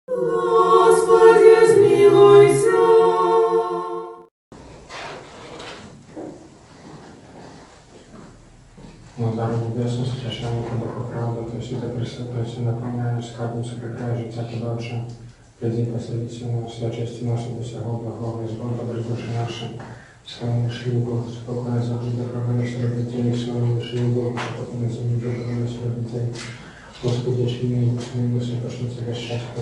Господи, смилуйся. Владарю Небесну, священному Духу правду, то есть это пресвятой, все наполняешь скарбницу, прекрая життя подальше. Приди посредству нас, святости нашу, до всего благого, из Бога, доброй души нашей. Своему шлюбу, спокойно завжди прогони своих дітей, своєму шлюбу, спокійно завжди прогони своїх дітей. Господи, чини, чини, святошница, гощаська.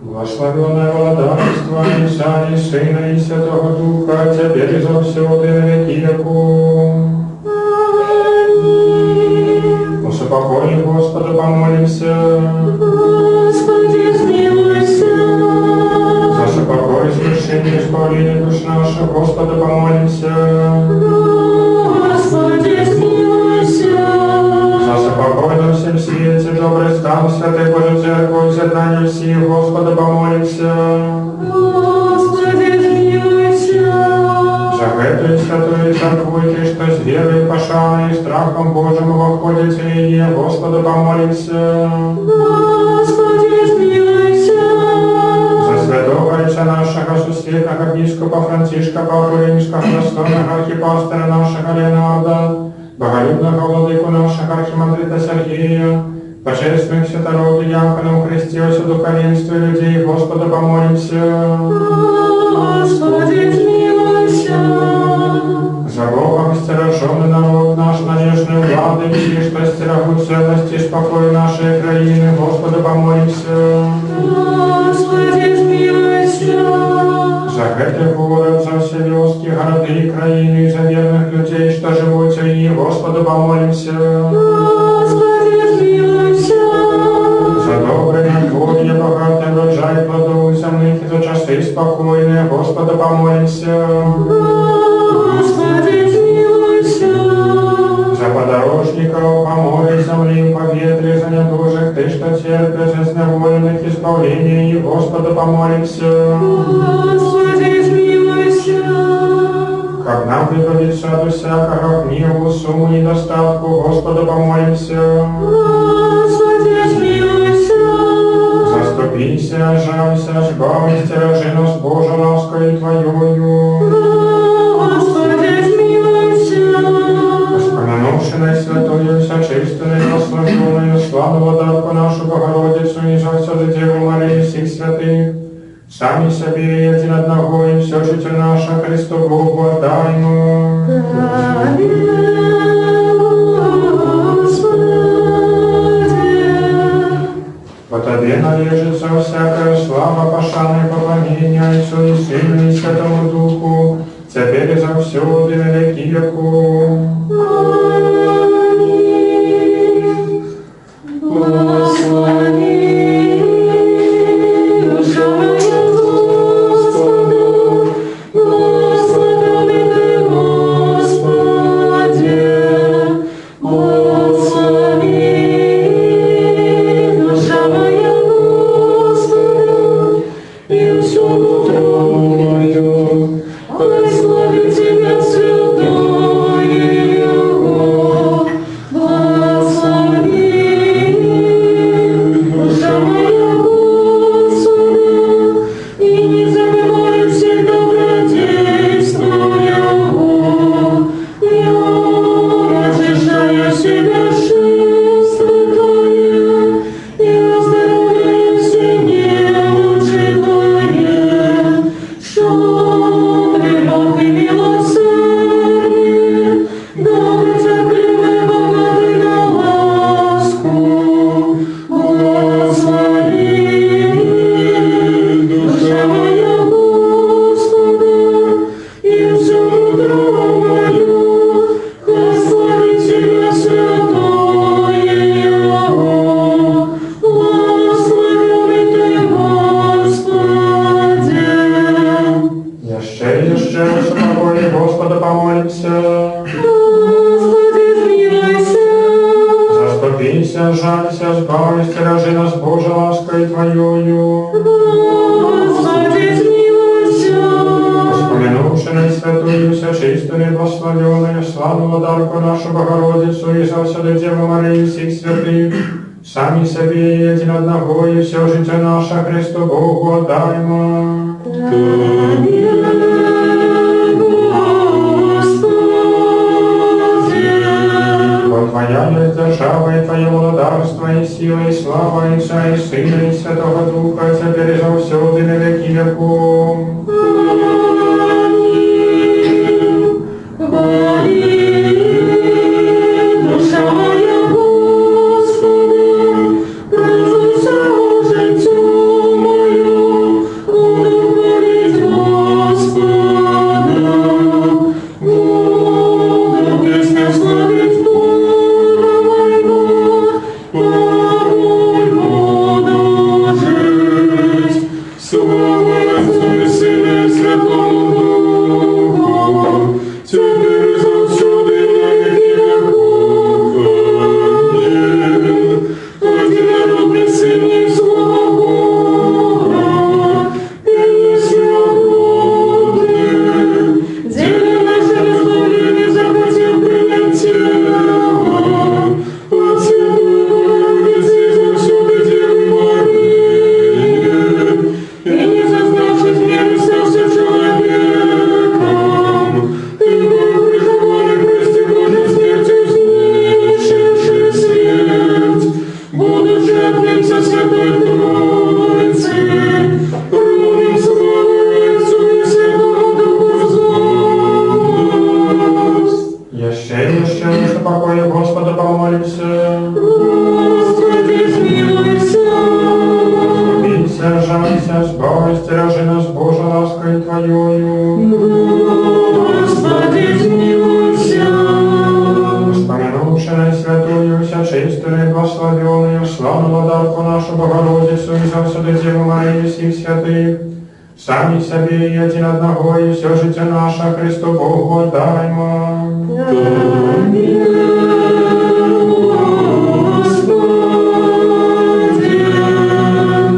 Благословенное владычество Отца и Сына и Святого Духа, Теперь и за все во веки веков. Аминь. Упокой, Господу, помолимся. Господи, смилуйся. За покой, совершение избавления душ наших, Господу, помолимся. Господи, смилуйся. За покой на всем свете, добрый стан, святой Божий Церковь, зернание всех, Господу, помолимся. Господи, смилуйся. За эту святую Церковь, что с верой, пошаной и страхом Божьим воходит в нее, Господу, помолимся. Господи, смилуйся. За святого отца нашего, сусветного епископа Францишка, папу римского, достойного архипастора нашего Леонарда, боголюбного владыку нашего архимандрита Сергея, почествуем святородных диаконов, крестился духовенства людей, Господу, помолимся. Господи, смилуйся. За Богом стероженный народ наш, надежную влады, все, что стерегут целости и спокой нашей краины, Господу, помолимся. Господи, смилуйся. За этот город, за все вёски, города и краины, за верных людей, что живут в ней, Господу, помолимся. Господи, смилуйся. За добрый надворье, богатый урожай плодов земных, и за часы спокойные, Господу, помолимся. Господи, смилуйся. За подорожников, по морю, земли, по ветре, за недужих, ты, что терпишь, за зневоленных избавления, и Господу, помолимся. Господи, смилуйся. Как нам прибавиться от всякого гневу, сумму, недостатку, Господу, помолимся. Господи, смилуйся. Заступися, жалься, избави, стережи нас, Боже, ласкою Твоею. Господи, смилуйся. Вспомянувши на святую, всечистую, благословенную, славу владарку нашу Богородицу, и за всю Деву Марию всех святых, сами себе един одного и все житель наша Христу Богу отдаймо. По Тебе належится всякая слава, пошана и поклонение Отцу и Сыну и Святому Духу, теперь и за все во веки веков. Благослови душа моя Господа, благослови Ты, Господи, благослови душа моя Господа, и все нутро мое, благослови Тебя, святое Его, благослови душа моя Господа, и не забывай всех добродействий Его, я очищаю себя святое, и оздоровляю все немочи твои, что любовь и милосердие, добрый, терпеливый, богатый на ласку, благослови душа моя Господа, и все нутро мое, благослови Тебя, святое Его, благослови Ты, Господи. Еще спокойно, Господу, помолимся. Господи, смилуйся. Заступися, жалься, избави, стережи нас, Боже, лаской Твоею. Господи, смилуйся. Вспомянувши на святую, всечистую, благословенную, славу владарку нашу Богородицу, и за всю Деву Марию всех святых, самі собі єдин одного і все життя наше Христу Богу отдаймо. Тобі, Господи. Бо Твоя есть держава, и Твое володарство, и сила, и слава, и Отца, и Сына, и Святого Духа, и теперь и во всюду, и на веки веков. Душа моя, Господи, радуйся у життю мою, буду хвалить Господа, буду песню славить Бога моего, буду жить. Слава Отцу и Сыну и Святому Духу, теперь и завсюди и на веки веков. Аминь. Одинородный Сын есть слава Бога, пение свободных, дело наше разбавление захотел принять Тебя. От Святой Богородицы завсюди Девы Марии, и не зазнавшись в ней остался человеком, Ты был прихованный, прости Божий, смертью изнищивший смерть, будучи отмется Святой Троицы, ровным славой Отцу и Святому Духу взвост. Еще, что покоя Господа помолимся. Господи, смилуйся. Биться, жалься, сбавь, стережи нас, Боже, лаской Твоею. Господи, смилуйся. Вспомянувши наисвятую, всечистую и благословенную, славную владарку нашу Богородицу и завсюду Деву Марию и всех святых, сами себе един одного и все життя наше Христу Богу отдаймо.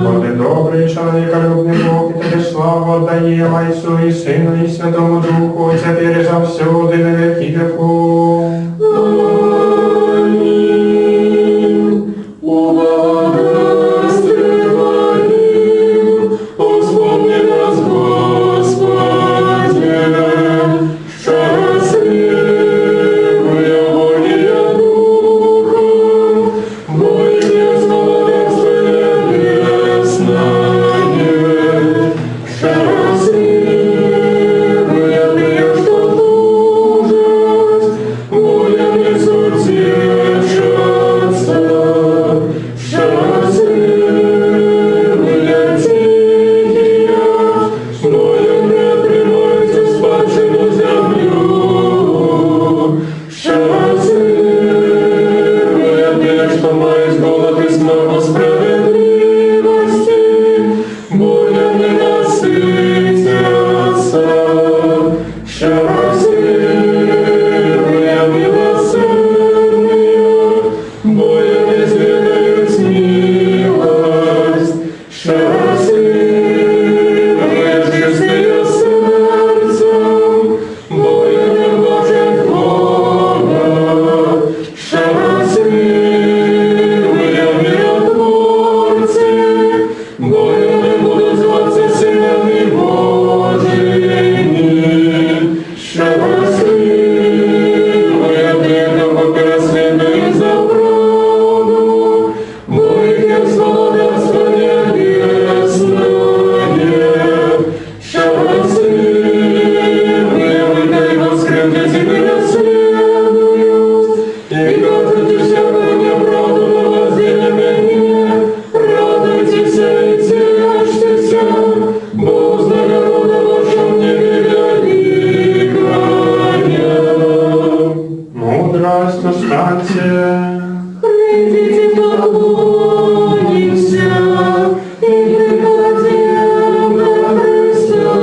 Бо Ты добрый, человеколюбный Бог, и Тебе славу отдаем Отцу и Сыну и Святому Духу, теперь и завсюду и на веки веков. Аминь. Ублагословим, вспомни нас, Господи, счастливые воля духом, во имя Царствия Небесное, счастливые ты, что тужат, воля несу тешатся, счастливые тихие, воля не примайте спадшему землю, счастливые те, что мают голод и смогу справедливости, воля не насытятся, счастливые милосердные, воля не изведают милость, счастливые чистые сердцем, воля не вложат Бога, счастливые миротворцы, воля не будут зваться сынами Божьими, счастливые те, кого преследуют за правду, во их есть володарство небесное, счастливые вы, Его скрыты тебе следуют, и кажете всякую неправду на воздействие мне, радуйтесь и тешьтесь, бо уз народа вашем не великая. Мудрость, устаньте. Придите, поклонимся и преподадим на Христа,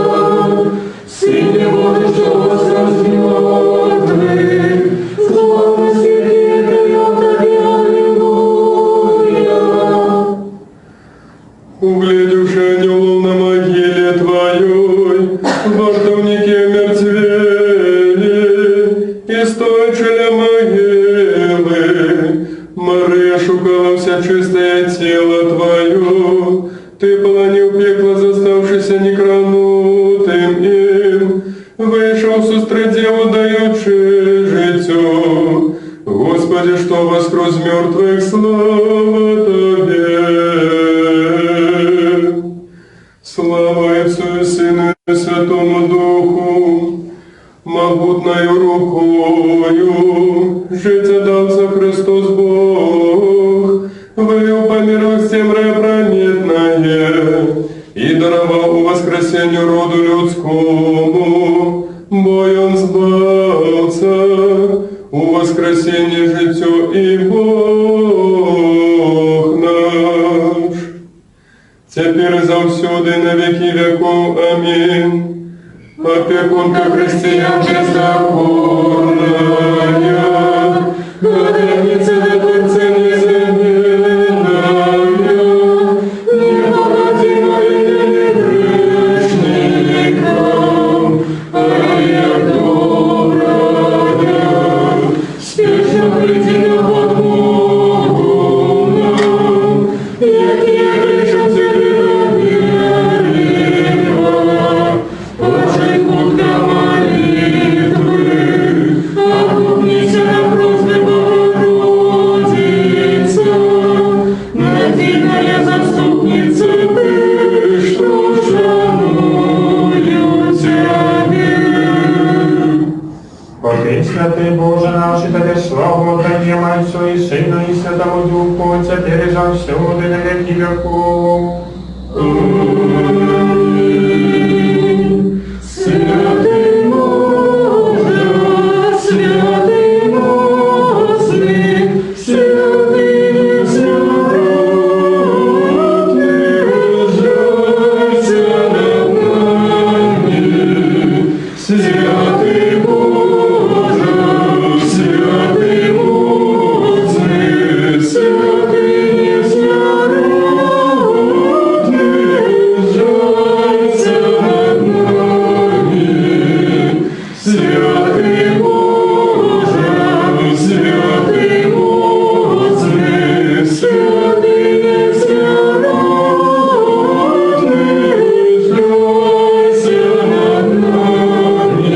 Сыне Божий, что возрожденный, славы святые дает, аллилуйя. Углядевши анёлов на могиле Твоей, во ждовнике мертвели, и стойчили могилы, Мария шукала всяческих тело Твое, Ты полонил пекло, заставшийся некранутым им, вышел с устрадеву, даючи життю. Господи, что воскрес мертвых, слава Тебе. Слава Отцу и Сыну и Святому Духу, могутною рукою життя дався Христос Бог, вывел по мирах темря прометное и даровал у воскресенью роду людскому, бой он сбався, у воскресенье житё и Бог наш. Теперь завсюди на веки веков. Аминь. Опекунка христиан беззаконная, граница до конца незаменная, непогодимая грешникам, а я добрая, спешно приди на подмогу нам, якие грешимся грехами. Святый Боже наш, и Тебе славу отдаем Отцу и Сыну и Святому Духу, теперь и завсюди на веки веков. Аминь. Святый Боже, святый мощный, святый несмертный, рождайся над нами. Святый Боже, святый мощный, святый несмертный, рождайся над нами. Святый Боже, святый мощный, святый несмертный, рождайся над нами.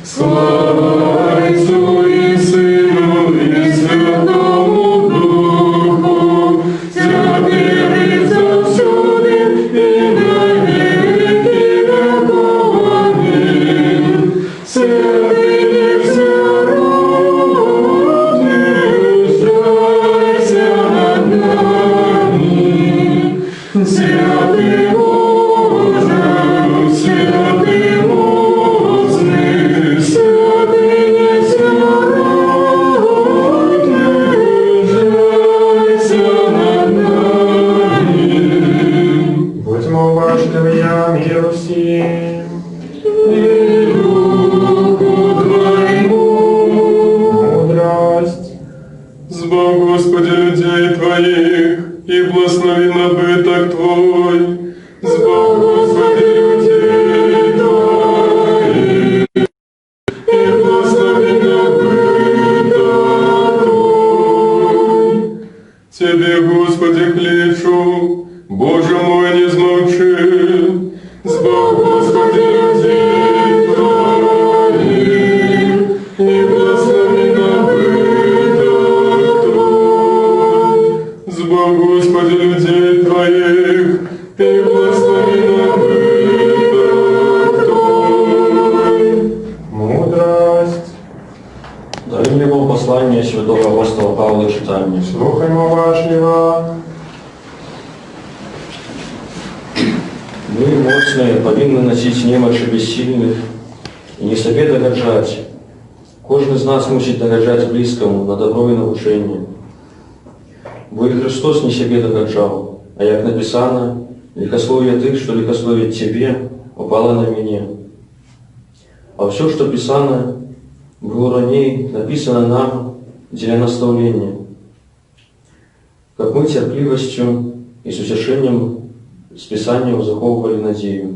Слава Отцу и Сыну и Святому Духу, теперь и завсюди и на веки веков. Аминь. Святый несмертный, рождайся над нами. Святый Боже, святый мощный, святый несмертный, рождайся над нами. Будьмо уважливы, миру всем и Духу Твоему. Мудрость. Сбав, Господи, людей Твоих, и благослови набыток Твой. Сбав, Господи, людей Твоих, и благослови набыток Твой. Тебе, Господи, кличу, Боже мой, не змовчи. Сбав, Господи, людей Твоих, и благослови набыток Твой. Сбав, Господи, людей Твоих, и благослови набыток Твой. Мудрость. Даруй мне Бог послание святого апостола Павла читания. Слухаймо уважливо. Мы, мощные, повинны носить немочи бессильных и не себе догоджать. Кожен из нас мусить догоджать близкому на добро и научение. Бо и Христос не себе догоджал, а як написано, лихословие тых, что лихословит тебе, упало на меня. А все, что писано, было ранее написано нам для наставления, как мы терпливостью и с утешением с Писанием заховывали надею.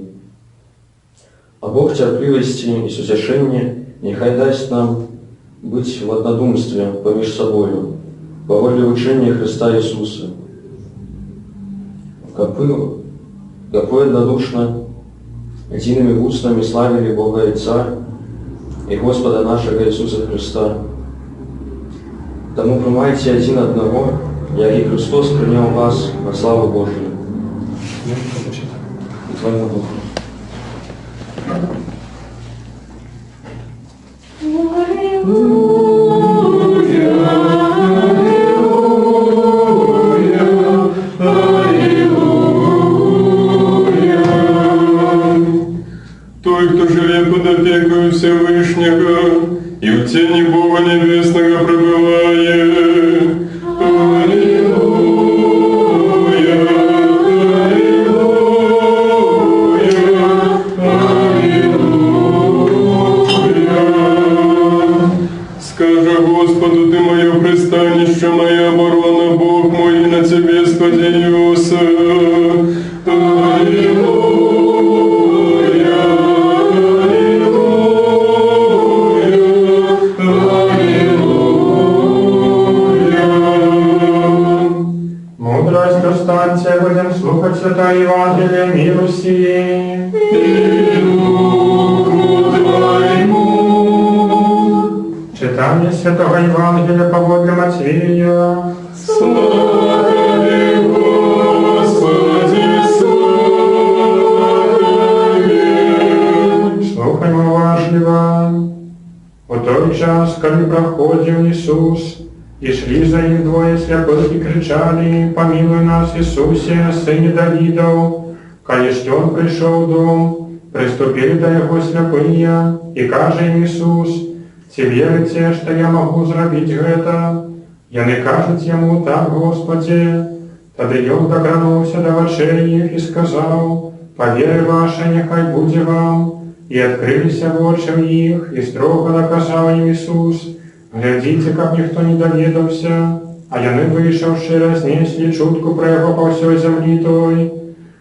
А Бог терпливости и с утешения нехай даст нам быть в однодумстве помеж собою, по воле учения Христа Иисуса, каб вы однодушно, едиными устами славили Бога Отца и Господа нашего Иисуса Христа. Тому приймайте один одного, як и Христос принял вас во славу Божию. И Твоему Духу. Той, кто живет под опекою Всевышнего и в тени Бога Небесного пребывает. Аллилуйя, аллилуйя, аллилуйя. Скажи Господу, Ты мое пристанище, моя оборона, Бог мой, и на Тебе сподеюся. Аллилуйя. Достаньте, будем слухать Святое Евангелие миру сии. Читание Святого Евангелия по Боге Матвея. Слава Тебе, Господи, слава Тебе. Слухаємо уважливо. У той час, коли проходил Иисус, и шли за ним двое слепых и кричали: «Помилуй нас, Иисусе, Сыне Давидов!» Коли что он пришел в дом, приступили до его слепые, и каже им Иисус: «Ці верите, что я могу зробить это?» Яны кажуть ему: «Так, Господи». Тады ён докранувся до очей их и сказал: «По вере вашей нехай буде вам». И открылися очи их, и строго наказал им Иисус: «Глядите, как никто не доведался». А яны, вышедшие, разнесли чутку про его по всей земли той.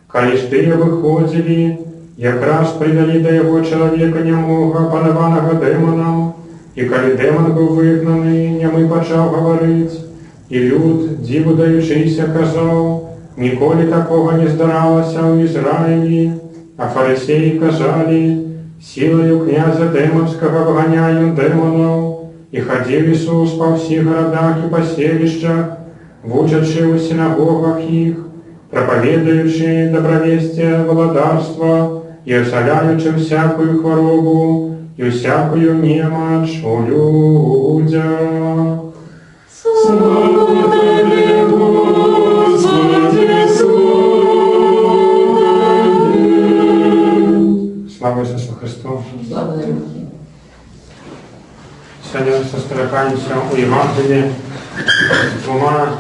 Коли ж тыя выходили, якраз привели до его человека немого, панованного демоном. И коли демон был выгнанный, немый почал говорить. И люд, диву даючийся, казал: «Николи такого не здаралося у Израиле». А фарисеи казали: «Силою князя демонского вгоняем демонов». И ходил Иисус по всех городах и поселищах, вучачи у синагогах их, проповедуючи добровестие володарства и исцеляючи всякую хворобу и всякую немочь у людях. Слава Тебе, Господи, слава Тебе. Слава Иисусу Христу! Благодарю. Сегодня состракаемся у Евангелия с двумя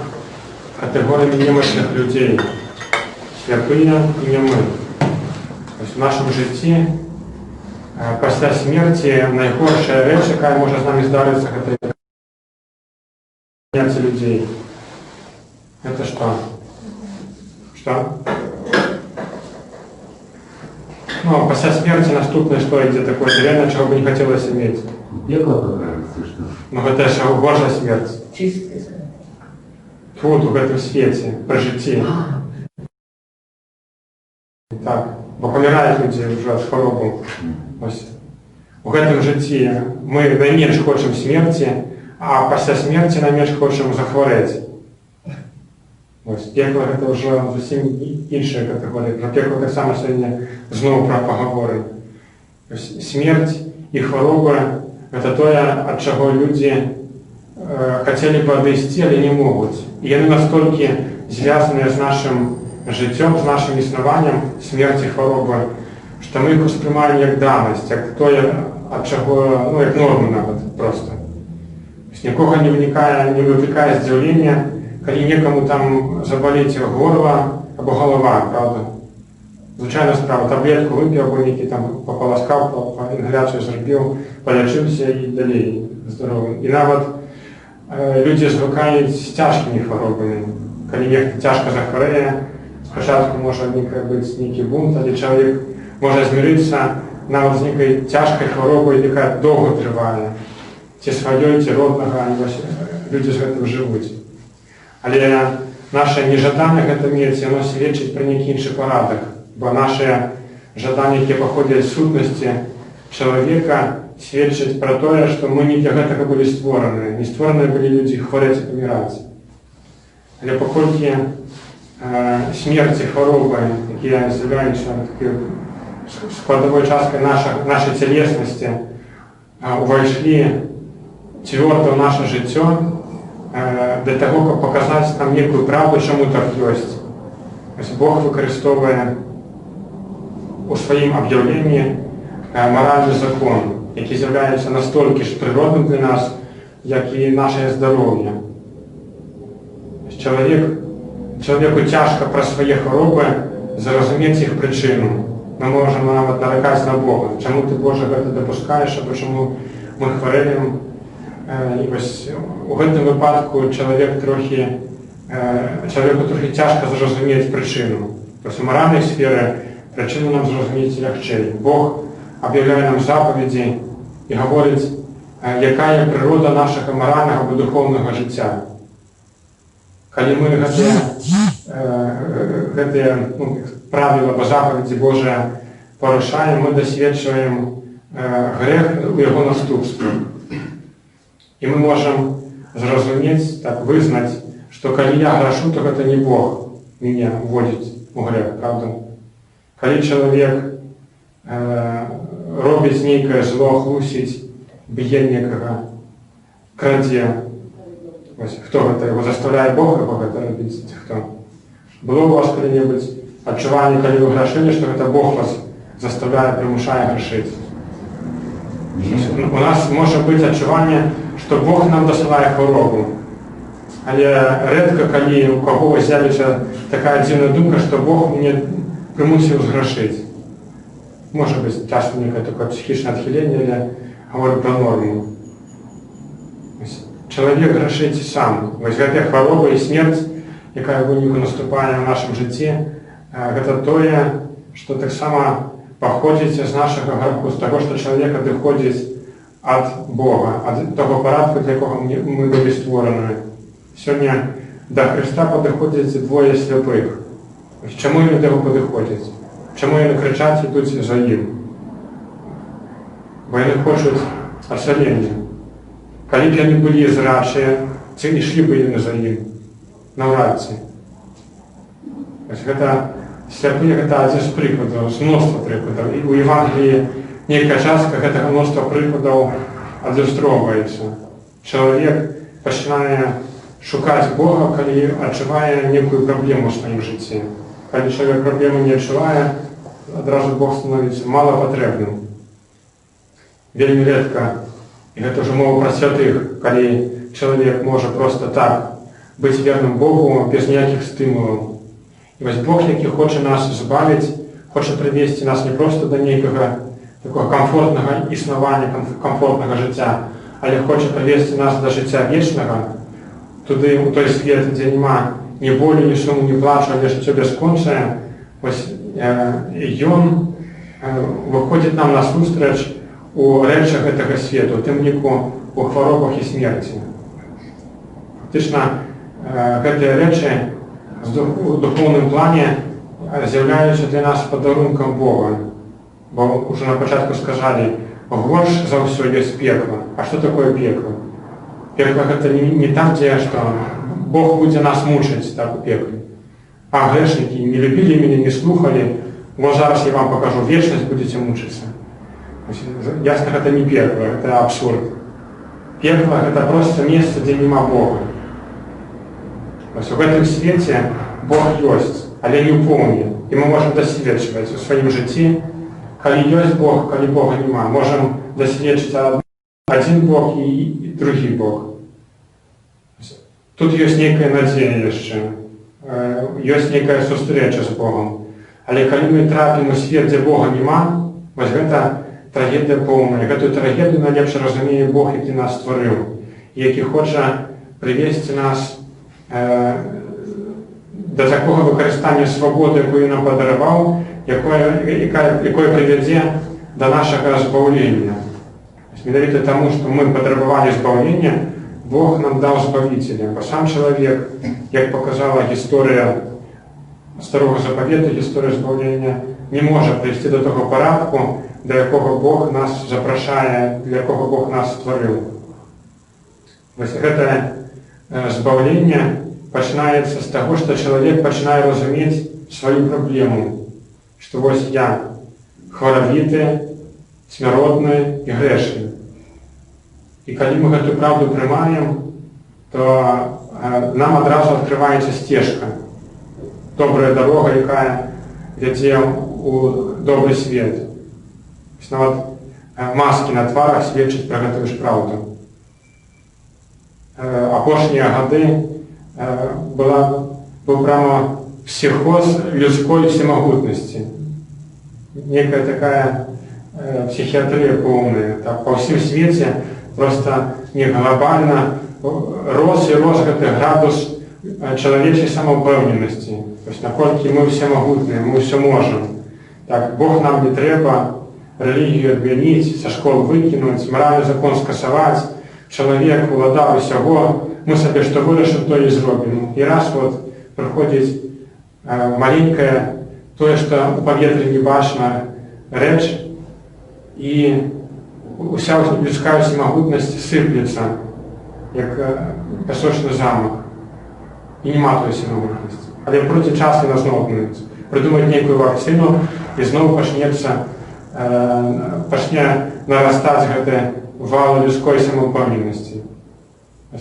категориями немощных людей: слепые и немые. То есть в нашем житті після смерті найгорша річ, яка може з нами здаритися, це поняття людей. Это что? Что? Ну, после смерти наступное, что где такое реально, чего бы не хотелось иметь. Пекло покажется, что? Ну, это же горжа смерть. Чистый. Тут, в этом свете, при житті. Так, бо помирають люди вже з хворобою. Ось. У гэтым житті ми найменш хочемо смерті, а після смерті найменш хочемо захворіти. Ось, пекло – це вже зовсім інша категорія. Про пекло так само сьогодні знову поговоримо. Смерть і хвороба – це те, від чого люди хотели бы одойти, але не могут. И они настолько связаны с нашим життям, с нашим існуванням, смерти, хвороби, що ми їх сприймаємо як даність, як то, від чого, ну, як норму навіть просто. Тобто нікого не викликає здивлення, коли некому там заболить горло або голова, правда. Звичайна справа, таблетку випив, або який там пополоскав, по інгаляцію зробив, полечився і далі здоровий. І навіть люди звикають з тяжкими хворобами. Коли нехто тяжко захворіє, спочатку може бути некий бунт, але чоловік може змиритися навіть з некою тяжкою хворобою, яка довго триває. Ті своєї, ті родного, люди з цим живуть. Але наше нежаданне гэта мець, яно сведчыць пра нейкі іншы парадак, бо нашыя жаданні, якія паходзяць з сутнасці чалавека, сведчаць пра тое, што мы не для гэтага былі створаны. Не створаны былі людзі хварэць і паміраць. Але паколькі смерць і хваробы, якія з'яўляюцца складовой часткай нашай цялеснасці, увайшлі цвёрда ў наша жыццё, для таго, каб паказаць нам некую правду, чаму так ёсць. Бог выкарыстоўвае у сваім аб'яўленні маральны закон, які з'яўляецца настолькі ж прыродным для нас, як і нашае здароўе. Чалавеку цяжка пра свае хваробы зразумець іх прычыну. Мы можам нават наракаць на Бога. Чаму ты, Божа, гэта дапускаеш, або чаму мы хварэлім? І вось у гэтым выпадку чалавеку трохі цяжка зразумець прычыну. У маральнай сферы прычыну нам зразумець лягчэй. Бог аб'яўляе нам запаведзі і гаворыць, якая прырода нашага маральнага або духоўнага жыцця. Калі мы гэтыя правілы або запаведзі Божыя парушаем, мы дасведчваем грэх у яго наступстве. І мы можам зразумець, так вызнаць, што калі я грашу, то гэта не Бог мяне уводзіць у грэх, правда? Калі чалавек робіць нейкае зло, хлусіць, б'е некага, крадзе, хто гэта яго заставляе Бог яго гэта рабіць, хто? Было у вас калі-небудзь адчуванне, калі вы грашылі, што гэта Бог вас заставляе, прымушае грашыць? У нас можа быць адчуванне, што Бог нам дасылае хваробу. Але рэдка, калі у каго з'явіцца такая дзіўная думка, што Бог мяне прымусіў зграшыць. Можа быць часам некае такое псіхічнае адхіленне, але гаворю пра норму. Чалавек грашыць сам. Вось гэтая хвароба і смерць, якая ў выніку наступае ў нашым жыцці, гэта тое, што таксама паходзіць з нашага граху, з таго, што чалавек адыходзіць ад Бога, ад таго парадку, для якога мы былі створаны. Сёння да Хрыста падыходзяць двое сляпых. Чаму яны да яго падыходзяць? Чаму яны крычаць ідуць за ім? Бо яны хочуць асалення. Калі б яны былі зрачыя, ці ішлі бы яны за ім? Наўрад ці. Гэта сляпыя, гэта адзін з прыкладаў, з мноства прыкладаў. І ў Евангеліі нейкая частка гэтага мноства прыкладаў адлюстроўваецца. Чалавек пачынае шукаць Бога, калі адчувае некую праблему ў сваім жыцці. Калі чалавек праблему не адчувае, адразу Бог становіцца малапатрэбным. Вельмі рэдка, і гэта ўжо мова пра святых, калі чалавек можа проста так быць верным Богу без ніякіх стымулаў. І вось Бог, які хоча нас збавіць, хоча прывесці нас не проста да нейкага такого комфортнага існавання, комфортнага жыцця, але хоча прывесці нас да жыцця вечнага, туды, у той свет, дзе няма ні болю, ні суму, ні плачу, але жыццё бясконцае. Вось ён выходзіць нам насустрач у рэчах гэтага свету, у тым ліку у хваробах і смерці. Фактычна, гэтыя рэчы у духоўным плане з'яўляюцца для нас падарункам Бога. Бо ўжо на пачатку сказалі, горш за ўсё ёсць пекла. А што такое пекла? Пекла гэта не там, дзе што Бог будзе нас мучыць, так у пекле. А грэшнікі не любілі мяне, не слухалі, бо зараз я вам пакажу, вечнасць будзеце мучыцца. Ясна, гэта не пекла, гэта абсурд. Пекла гэта проста месца, дзе няма Бога. У гэтым свеце Бог ёсць, але не ў поўні. І мы можам дасведчваць у сваім жыцці, калі ёсць Бог, калі Бога няма. Можам дасведчыць адзін Бог і другі Бог. Тут ёсць нейкая надзея яшчэ, ёсць нейкая сустрэча з Богом. Але калі мы трапім у свет, дзе Бога няма, вось гэта трагедыя поўная. Гэтую трагедыю найлепш разумее Бог, які нас стварыў, і які хоча прывесці нас да такога выкарыстання свабоды, якую нам падараваў, якое прывядзе да нашага збаўлення. Менавіта таму, што мы патрабавалі збаўлення, Бог нам дал Збавителя, бо сам чоловік, як показала історія Старого Заповіту, історія збавлення, не може прийти до того порядку, до якого Бог нас запрошує, для якого Бог нас створив. Ось це збавлення починається з того, що чоловік починає розуміти свою проблему, що ось я хворовитий, смиротний і грешний. І коли ми цю правду приймаємо, то нам одразу відкривається стежка, добра дорога, яка веде у добрий світ. Тобто, маски на тварах свідчать про цю ж правду. Опошні годы был прямо психоз людской всемогутности. Некая такая психиатрия полная. Так, по всем свете просто не глобально рос и рос этот градус человеческой самоуправленности. То есть насколько мы всемогутные, мы все можем. Так, Бог нам не треба религию отменить, со школ выкинуть, моральный закон скасовать. Чоловік уладав усього, ми собі що вирішимо, то і зробимо. І раз от приходить маленьке, то, що у повітрі не бачна реч, і уся людська всемогутність сиплеться, як пісочний замок. І нема тої всемогутності. Але проти часу вона знову відновиться. Придумають некую вакцину, і знову почне наростати вал людської самоуправленості.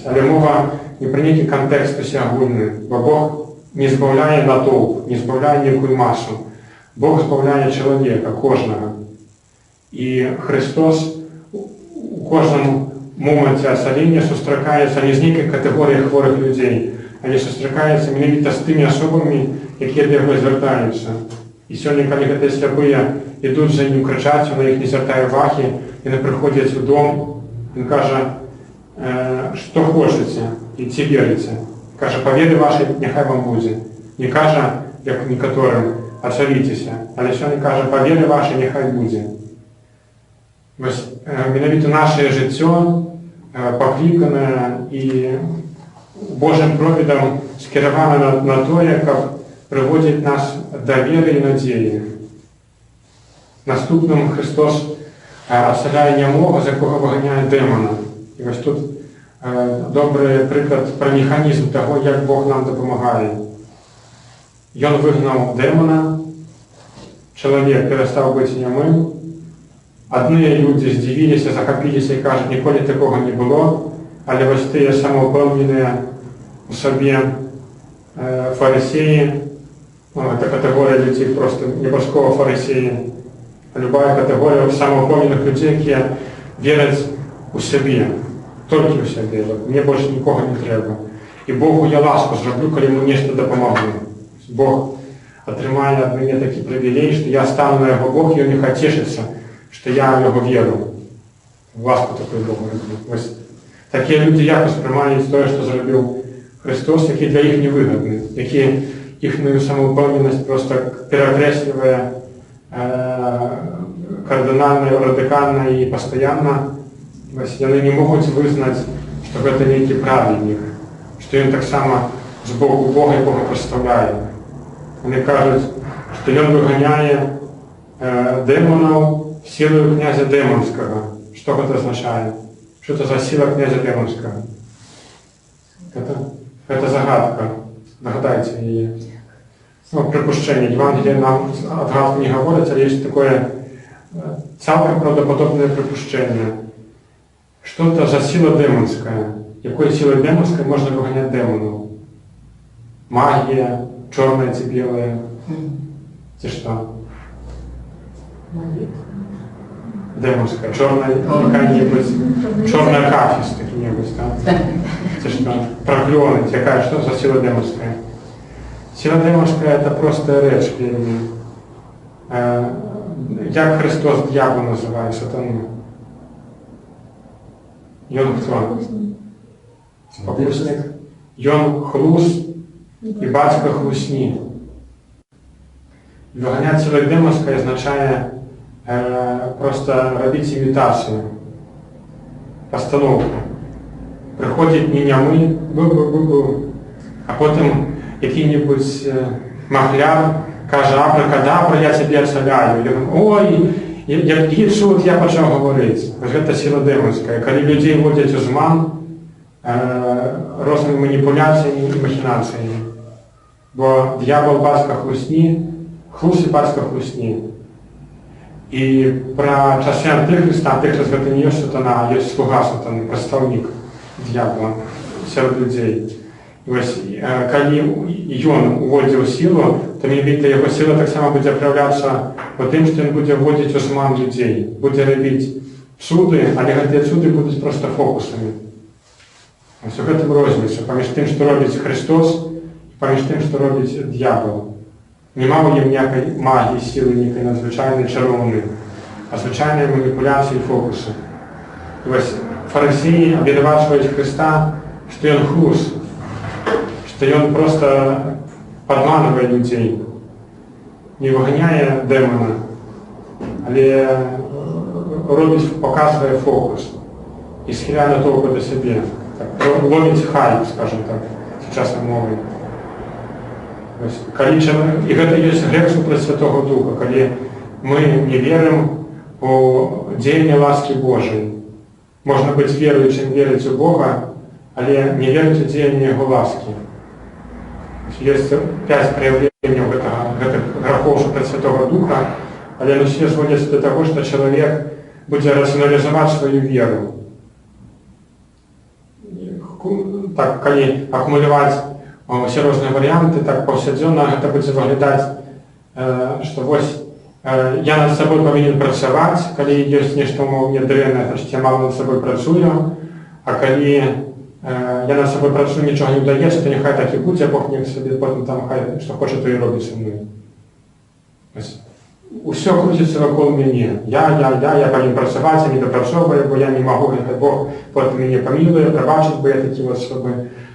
Але мова не про некий контекст усеагульний, бо Бог не збавляє натовп, не збавляє ніяку масу. Бог збавляє чоловіка, кожного. І Христос у кожному моменті осоління зустрічається не з неких категорій хворих людей, а зустрічається менавіта з тими особами, які до його звертаються. І сьогодні, коли ці слабі йдуть за ним кричать, вона їх не звертає уваги, і не приходять у дом, він каже, що хочете, і ці вірите. Каже, по вірі вашій, нехай вам буде. Не каже, як некоторим, оцарітеся, але сьогодні каже, по вірі вашій, нехай буде. Ось, менавіта наше життя покликане і Божим провідом скероване на то, як приводить нас до віри і надії. Наступним Христос оселяє нямого, з якого виганяє демона. І ось тут добрий приклад про механізм того, як Бог нам допомагає. Він вигнав демона, чоловік перестав бути нямим. Одні люди здивилися, захопилися і кажуть, ніколи такого не було, але ось ті самоуправлені у собі фарисеї, це категорія людей просто небоского фарисеї, любая категорія самоуправлених людей, які вірять у себе, тільки у себе. Мені більше нікого не треба. І Богу я ласку зроблю, коли мені щось допомогу. Бог отримає від мене такий привілей, що я стану на його Бог, і він нехай тішиться, що я в його вірю. Ласку таку Богу роблю. Ось такі люди якось приймають те, що зробив Христос, які для їх невигідні, які їхню самоуправленість просто переокреслює кардинально, радикально і постійно. Ось вони не можуть визнати, що це некий праведник, що він так само з боку Бога і Бога представляє. Вони кажуть, що він виганяє демонів силою князя Демонського. Що це означає? Що це за сила князя Демонського? Це загадка. Догадайте її. Припущення. Євангелие нам отгадку не говорить, але є таке цілком правдоподобне припущення. Що це за сила демонська? Якою силою демонською можна виганяти демонів? Магія, чорне чи біле? Це що? Демонська, чорна яка-небудь, чорна акафіс такі-небудь, так? Це що? Прокльони, яка, що за сила демонська? Сила демонська – це просто реч вільні. Як Христос дьявол називає сатану? Йон хто? Спокусник. Йон хлус і батько хлусні. Виганяти силою демонською означає просто робити імітацію, постановку. приходить не нями, а потім який-небудь махляр каже: абракадабра, я тебе оцеляю. Ой, який суд, я почав говорити. Ось це сила демонська. Коли людей вводять у зман різними маніпуляціями і махінаціями. Бо дьявол батька хлусні, хлус і батька хлусні. І про часи Антихриста, Антихрист це не є сатана, а є слуга сатани, представник дьявола серед людей. І ось, коли він уводив силу, то мені видно, його сила так само буде проявлятися тим, що він буде вводити у зман людей, буде робити цуди, але ці цуди будуть просто фокусами. Ось у цьому розниця поміж тим, що робить Христос, і поміж тим, що робить дьявол. Нема в нім ніякої магії, сили, ніякої надзвичайної чаровни, а звичайної маніпуляції і фокуси. І ось фарисеї обвинувачують Христа, що він хлус, що він просто підманює людей, не виганяє демона, але робить, показує фокус і схиляє толку до себе, так, ловить хайп, скажімо так, сучасною мовою. І це є грех супроти Святого Духа, коли ми не віримо у діяння ласки Божої. Можна бути віруючим, вірити у Бога, але не вірити у діяння Його ласки. Є 5 проявлень цих грехов супроти Святого Духа, але всі зводяться до того, що чоловік буде раціоналізувати свою віру. Так, коли акумулювати все різні варіанти, так повсякденно це буде виглядати, що ось я над собою повинен працювати, коли є нечто мені древне, значить я мало над собою працюю, а коли я над собою працюю, нічого не вдається, то нехай так і буде, Бог не собі, потім там хай, що хоче, то і робить зі мною. Усе крутиться навколо мене. Я повинен працювати, я не допрацьовую, бо я не можу, Бог потім мене помилує, пробачить, бо я такі особи.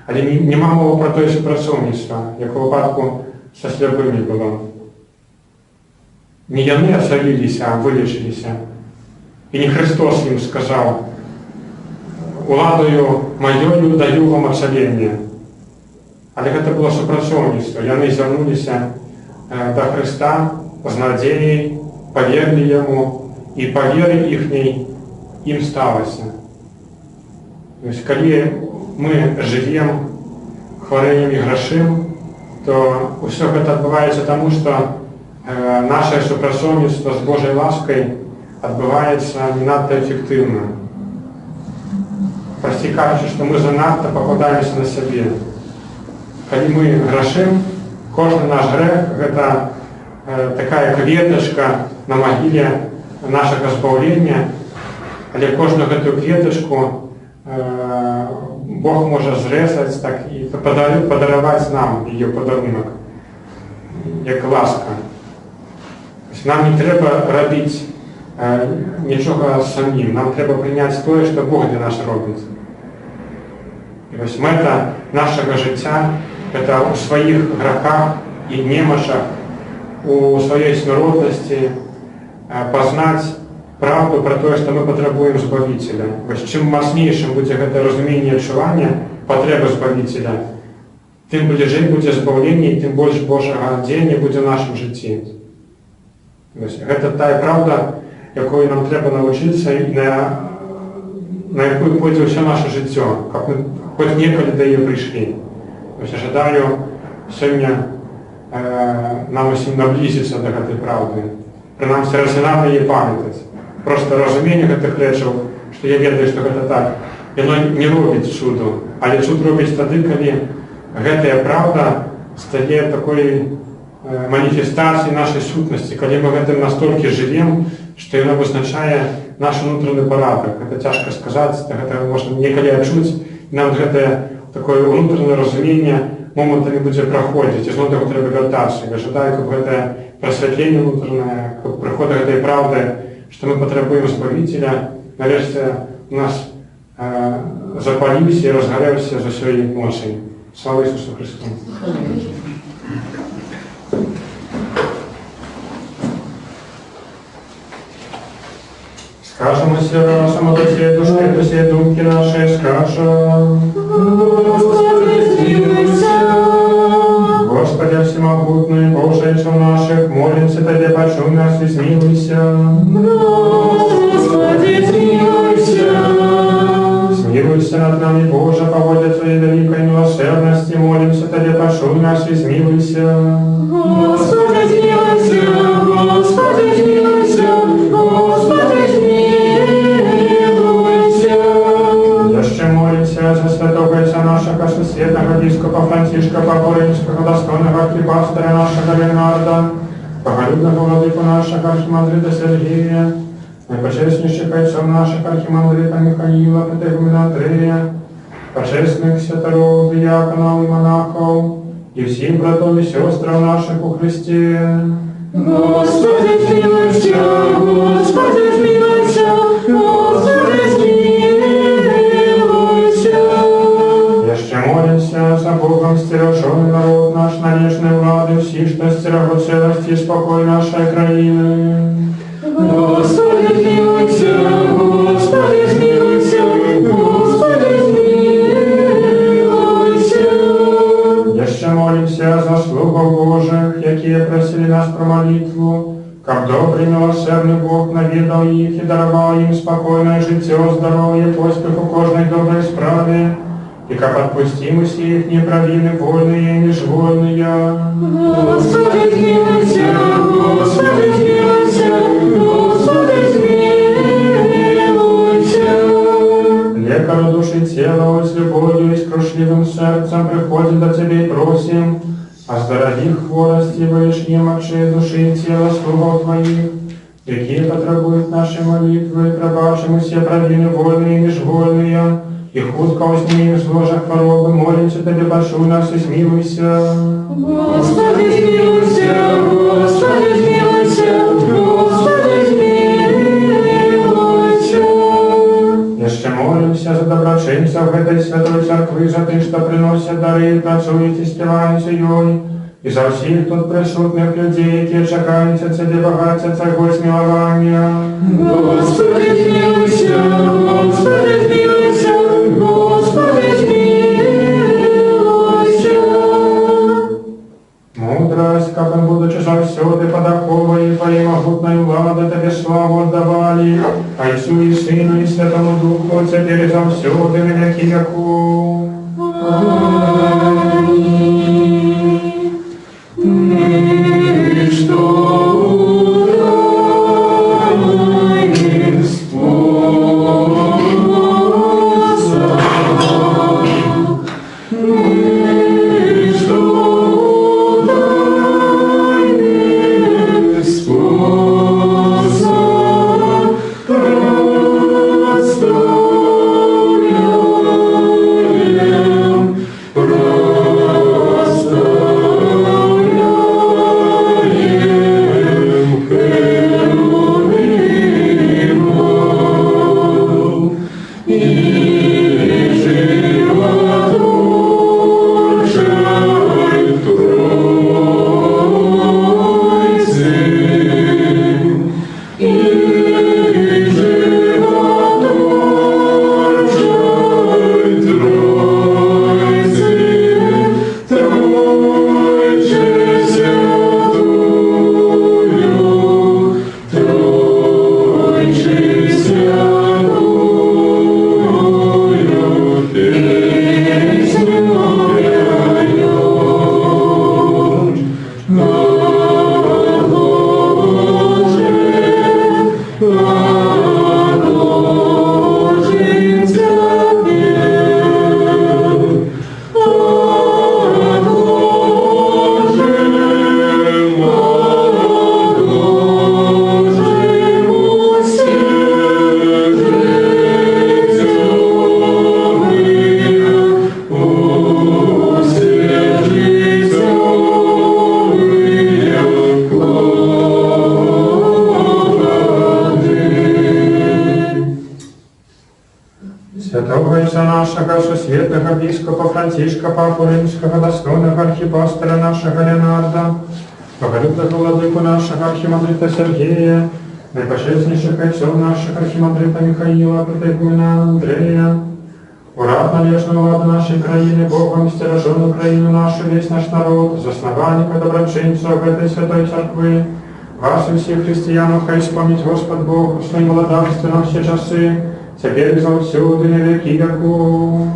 Але нема мови про те співпрацівництва, як у випадку зі сліпими було. Не вони осолилися, а вилічилися. І не Христос їм сказав: «Уладою моєю даю вам оцелення». Але це було співпрацівництво. Вони звернулися до Христа з надією, повірили Йому, і по вірі їхній їм сталося. Тобто, коли ми живемо хворенням і грошим, то все це відбувається тому, що наше співпрацівництво з Божою ласкою відбувається не надто ефективно. Прості кажучи, що ми занадто покладаємося на себе. Коли ми грошим, кожен наш грех – це така квіточка на могилі нашого збавлення, але кожну цю квіточку Бог може зрізати так, і подарувати нам її подарунок, як ласка. Нам не треба робити нічого самим, нам треба прийняти те, що Бог для нас робить. І ось мета нашого життя – це у своїх грехах і немощах, у своей смиротности познать правду про то, что мы потребуем Збавителя. Чем мощнейшим будет это разумение и отчувание потреби Збавителя, тем ближе будет збавление, тем больше Божьего деяния будет в нашем житті. Это та правда, якою нам треба навчитися і на яку пойде все наше життя, як ми хоч ніколи до її прийшли. Ожидаю сьогодні нам усім наблизиться до цієї правди. Принаймні, раціонально її пам'ятати. Просто розуміння цих речей, що я ведаю, що це так, воно не робить чуду. Але чуд робить тоді, коли ця правда стає такою маніфестацією нашої сутності, коли ми в цьому настільки живемо, що воно визначає наш внутрішній порядок. Це тяжко сказати, це можна ніколи відчути. І нам це таке внутрішнє розуміння моментами буде проходити, і знову до треба вертатися. Я ожидаю, як це просвітлення внутрішнє, як приходить цієї правди, що ми потребуємо Збавителя, нарешті у нас запалився і розгоревся з усієї емоції. Слава Ісусу Христу! Скажемося самодосвідушки, усі думки наші скажем. Господи, змилуйся. Господи всемогутний, Боже, що наших, молимся Тебе, почуй нас і змилуйся. Господи, змилуйся. Смилуйся над нами, Боже, по воле Твоей великой милосердности, молимся Тебе, почуй нас и смилуйся. Господи, змилуйся. Господи, змилуйся. Господи, змилуйся. Jeszcze молимся за святого Отца нашего, всесветного епископа Францишка, Папу Римского, достойного архипастыря нашего Леонарда, боголюбного владыку нашего архимандрита Сергия, наипочестнейших отцов наших архимандрита Михаила, Петрогумена Андрея, почестных святоров, диаконов и монахов, и всех братов и сестр наших у Христе. Господи, змилуйся. Господи, змилуйся. Господи, змилуйся. Jeszcze молимся за Богом стереженый народ наш, належной влады, всі, что стерегут целости и спокой нашей краины. Господи, змилуйся. Господи, змилуйся. Господи, змилуйся. Jeszcze молимся за слугов Божих, які просили нас про молитву, как добрый милосердный Бог наведал их и даровал им спокойное житье, здоровье, поспех у кожной доброй справе, и как отпустимость их неправины, вольные и межвольные. Господи, змилуйся. Господи, змилуйся. Господи, змилуйся. Лекарю души и тела, с любовью и с крушливым сердцем приходим до Тебя и просим, оздорови хворости, боишь немочи души и тела слугов Твоих, какие потребуют наши молитвы, пробачим все провины вольные и межвольные, и худко усними в зложах хворобы, молимся Тебе, почуй нас и смилуйся. Господи, змилуйся. Господи, змилуйся. Господи, змилуйся. Jeszcze молимся за доброчинцев этой святой церкви, за тых, что приносят дары, працують и співають її, і за всіх тут присутних людей, які чекають Тебе багатця Цього смилування. Господи, змилуйся. Господи, змилуйся. Господи, змилуйся. Мудрость, как он, будучи завсёды подоховой, Твоей могутной влады Тебе славу отдавали, Отцу и Сыну и Святому Духу, теперь и завсёды, в веки веков. Ты что утаил способ, ты что утаил способ, проставляем, Святого Отца нашего, всесветного епископа Францишка, Папу Римского, достойного архипастыря нашего Леонарда, боголюбного владыку нашего архимандрита Сергия, Найпочеснейших отцов наших архимандрита Михаила, протоикумена Андрея, урад належного лада нашей краины, Богом стерожен Украину нашу, весь наш народ, заснованника доброчинцев этой святой церкви, вас и всех христианов, хай вспомнить Господь Бог в своим владавстве все часы, теперь за всюду на веки веков.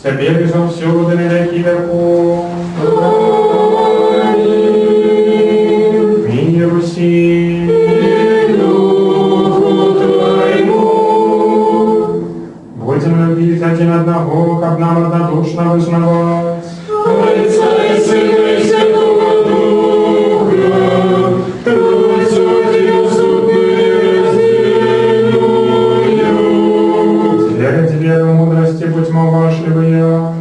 Теперь же всюду на веки веков. Мир Руси. И духу Твоему. Будем любить один одного, как нам однодушно вызнавать. Отца и Сына и Святого Духа, Тройцу Отцу нераздельную. Тебе в мудрости будь молвашливые.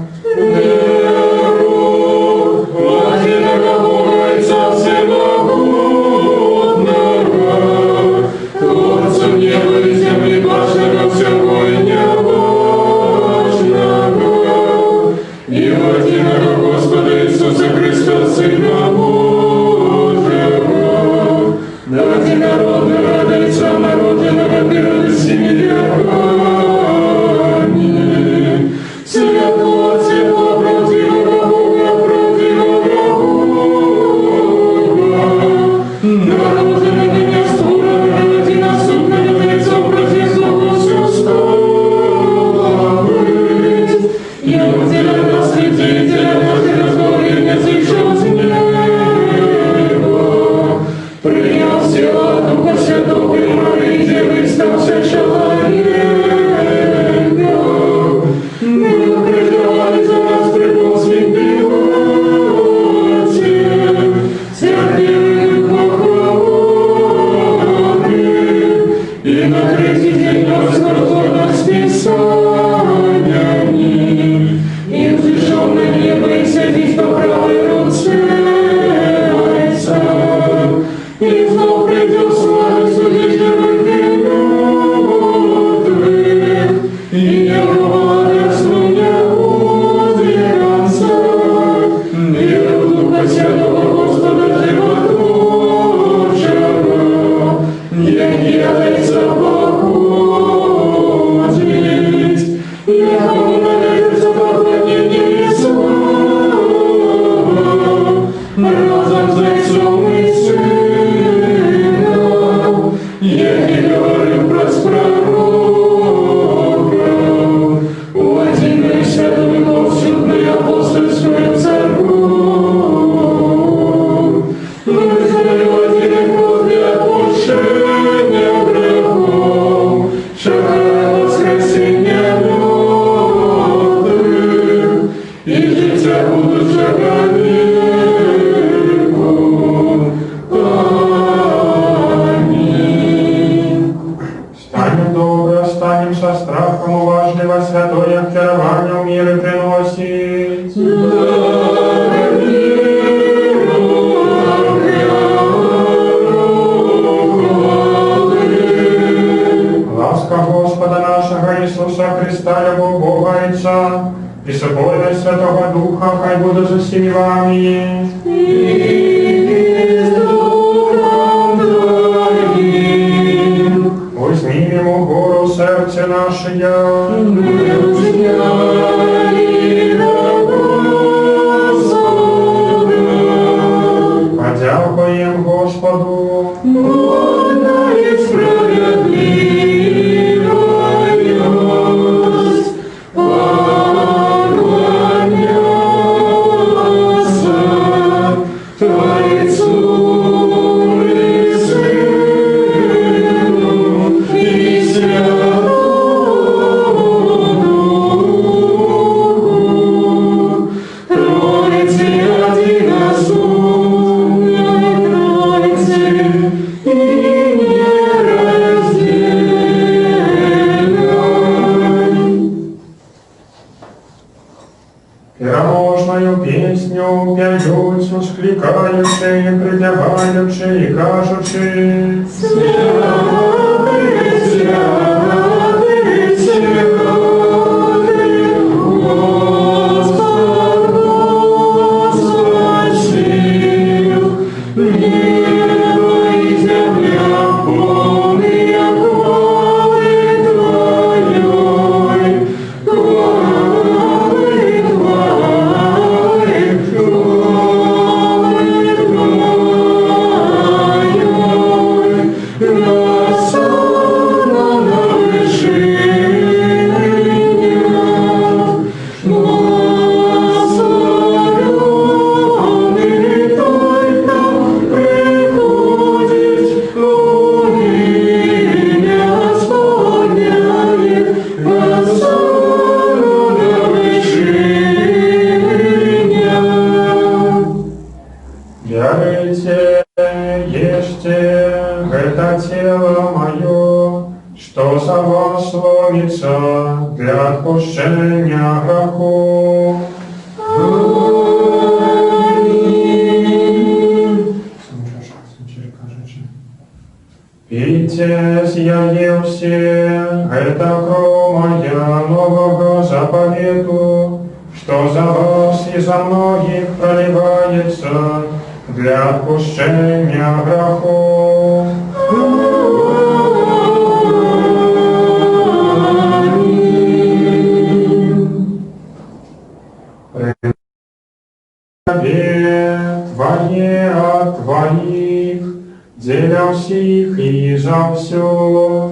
станем добры, станем со страхом уважливо святое обчарование в мире приносить. Ласка Господа нашего Иисуса Христа, любовь Бога Отца, и соборность Святого Духа, хай буде з усіми вами. Возьмем гору сердце наше, подякуем Господу. Переможною пісню п'ють, скликаючи, придягаючи і кажучи: «Берите, ешьте, это тело мое, что за вас ломится для отпущения грехов». Пейте, сия все, это кровь моя нового заповеду, что за вас и за многих проливается для отпущения грехов. Твое от твоих, деля всех и за все.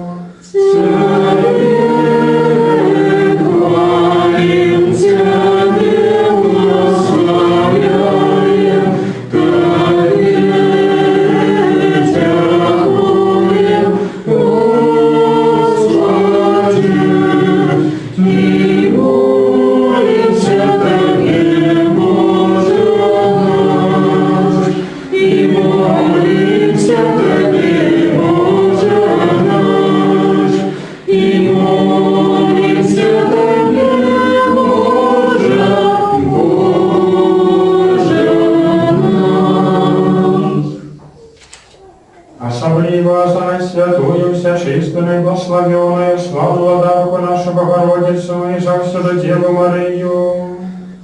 Особливо за святую, всечистую, благословенную, славу владарку нашу Богородицу и за всю Деву Марию.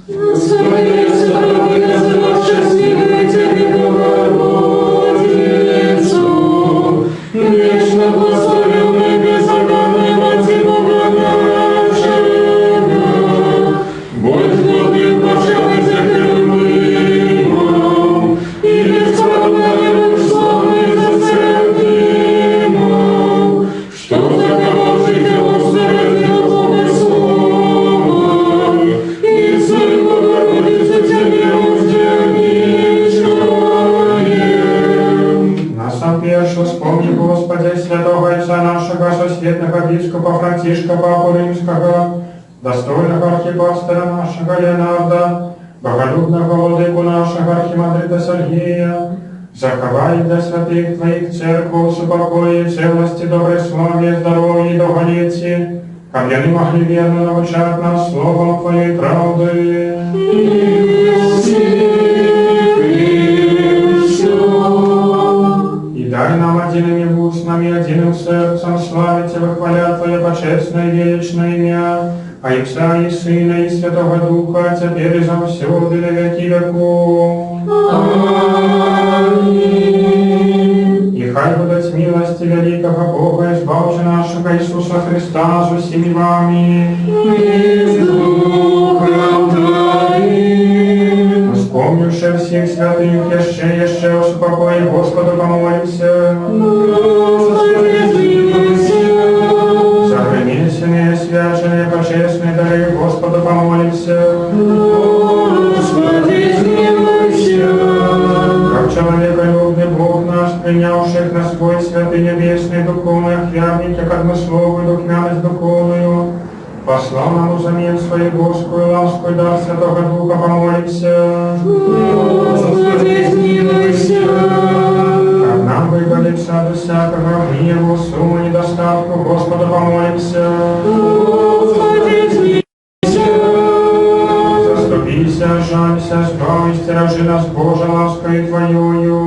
Господи, здоровья за счастливую Тебе, Богородицу, вечно благословенную, беззаконную Матерь Бога нашего, будь владык пожалуй за Херовимом, и бесправную славную за Серафимом, что за кого жител устроил Бога Слово, и свою Богородицу Тебе узденичаем. Нас опешу, вспомни, Господи, святого Отца нашего, сосветного епископа Францишка, Папу Римского, достойного архипастыря нашего Леонарда, боголюбного владыку нашего архимандрита Сергея, Заховай для святых Твоих церкву, супокои, целости, доброй славе, здоровья и долголетия, как они могли верно научать нас словом Твоей правды. И дай нам единым устами, единым сердцем славить и выхвалять Твое почестное и вечное имя, а Отца и Сына и Святого Духа, теперь и завсёды на веки веков. И хай будет милости великого Бога, избавча нашего Иисуса Христа, со всеми вами. Вспомнивши всех святых, еще успокой, Господу помолимся. За принесенные, свяченные, почестные дары, Господу помолимся. Как человеколюбный Бог наш, принявших на свой святый небесный духовный хлябник, как однословую духмяность духовную, послал нам взамен свою Божскую ласку и дар Святого Духа, помолимся. Как нам выгодиться от всякого гневу, сумму, недостатку, Господу помолимся. Заступися, жалься, избави, стережи нас, Боже, лаской Твоею.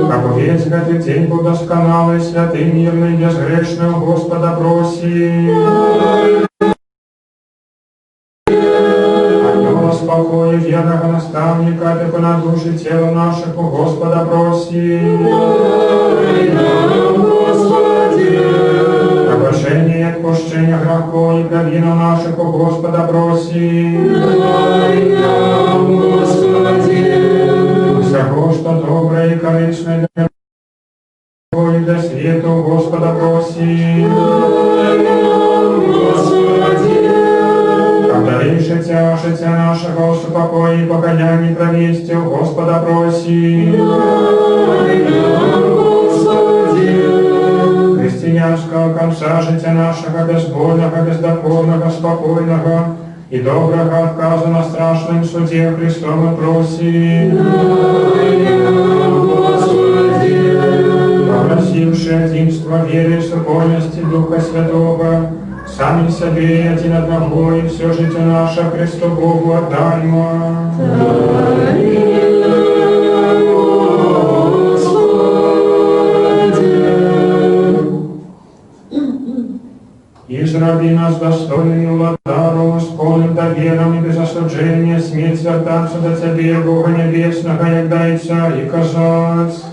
Как весь этот день был досконалый, святый, мирный, безгрешный, у Господа проси. О спокое верного наставника, так на души тела наших, у Господа проси. Обращение и отпущение грехов и провину наших, у Господа проси. Всего, что доброе и корыстное для Бога и для света, у Господа проси. Когда лише тяжесть нашего успокоя и покаяние провести, у Господа проси. Христианского конца життя нашего, безбольного, бездокорного, спокойного и доброго отказа на страшном суде Христовом проси. Попросивши единство веры, соборности Духа Святого, сами себе и один одного, и все житие наше Христу Богу отдаймо. Израби нас достойными владару, с полным довером и без осуждения, смерть святаться до Тебе, Бога Небесного, ягдайся и казать.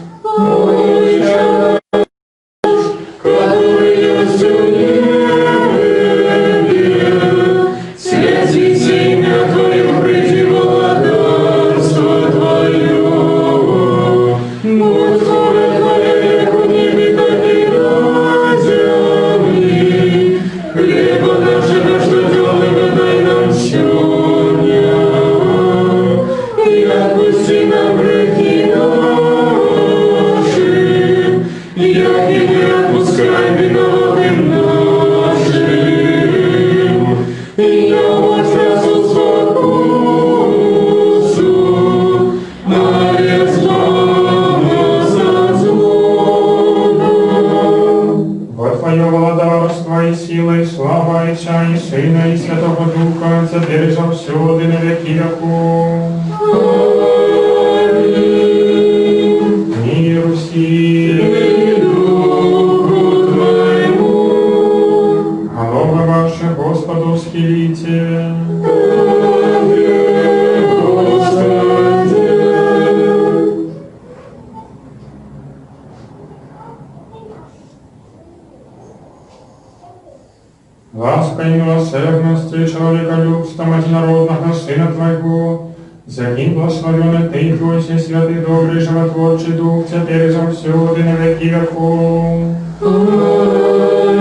Лаской и милосердностью и человеколюбством одинородного Сына Твоего, за ним благословенный Ты, и Твой Святый, добрый, животворчий Дух, теперь и завсёды на веки веков.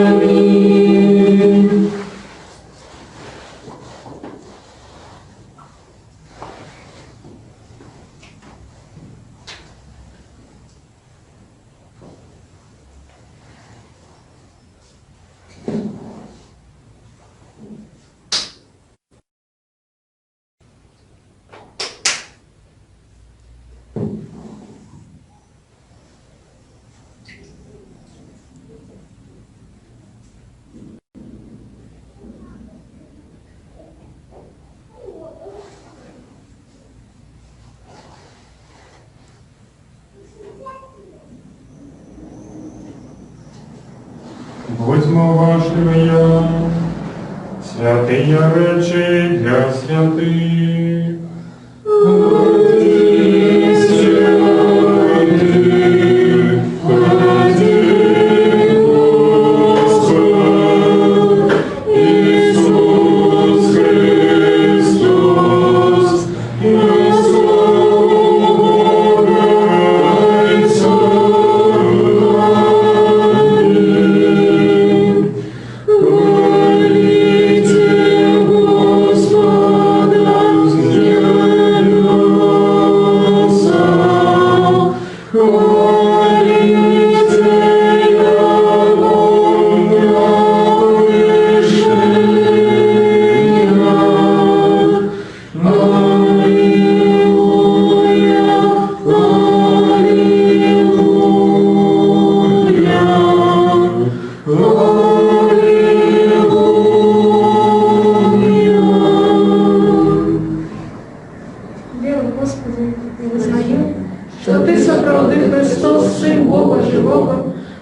Аминь. Будьмо важливі, святые речі для святих. Верую, Господи, и вызнаю, что Ты справді Христос, Сын Бога Живого,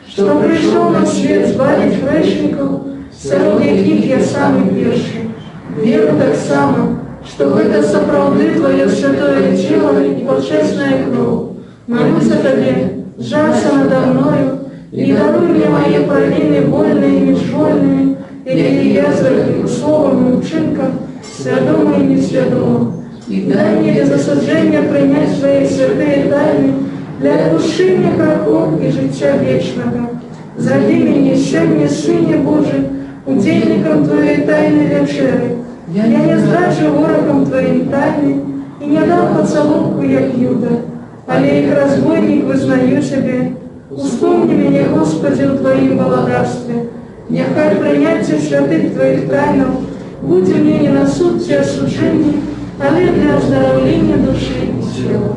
что пришел на свет збавить грешников, среди яких я самый первый. Веру так само, что это справді Твое святое тело и почестная кровь. Молюсь о Тебе, сжалься надо мною, и даруй мне мои провины вольные и межвольные, или язвы словом и учинком, свядомо и несвядомо. И дай мне для засуджения принять Твои святые тайны для отпущения грехов и життя вечного. Зроди меня сегодня, Сыне Божий, удельником Твоей тайны вечери. Я не сдачу ворогам Твоим тайны и не дам поцелунку, як Юда. Але их разбойник вызнаю Тебе. Вспомни меня, Господи, в Твоим благодарстве. Нехай принятие святых Твоих тайнов будь мне не на суд и осуждение, але для оздоровления души и тела.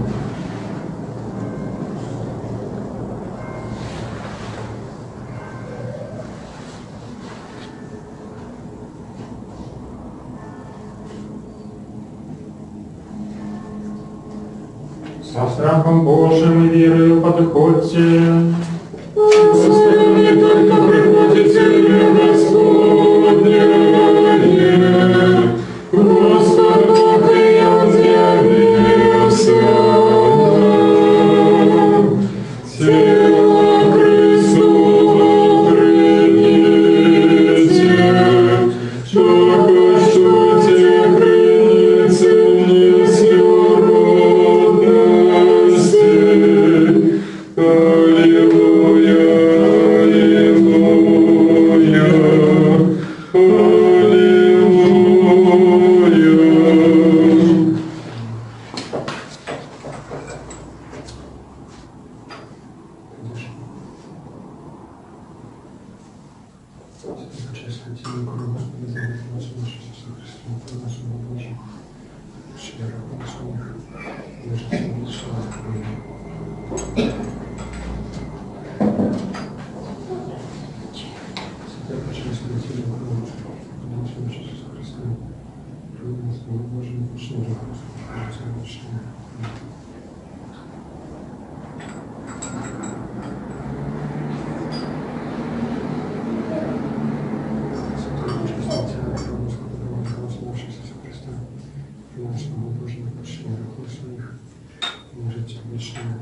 Со страхом Божьим и верою подходьте. Господи, только приходите мне, Господне, Господь Бог и явился нам. Тело Христово примите, только что те границы несъюродности. Аллилуйя, аллилуйя, аллилуйя. Честно, тело кровь Господи, за нашего Иисуса Христа, по нашему Божию, щедро Господи, даже слава Твоему. Святая пречестная тело кровь нашего Иисуса Христа, по нашему Божию, щедро Господи, за нашего Божьего прощения грехов своих, и жить вечное.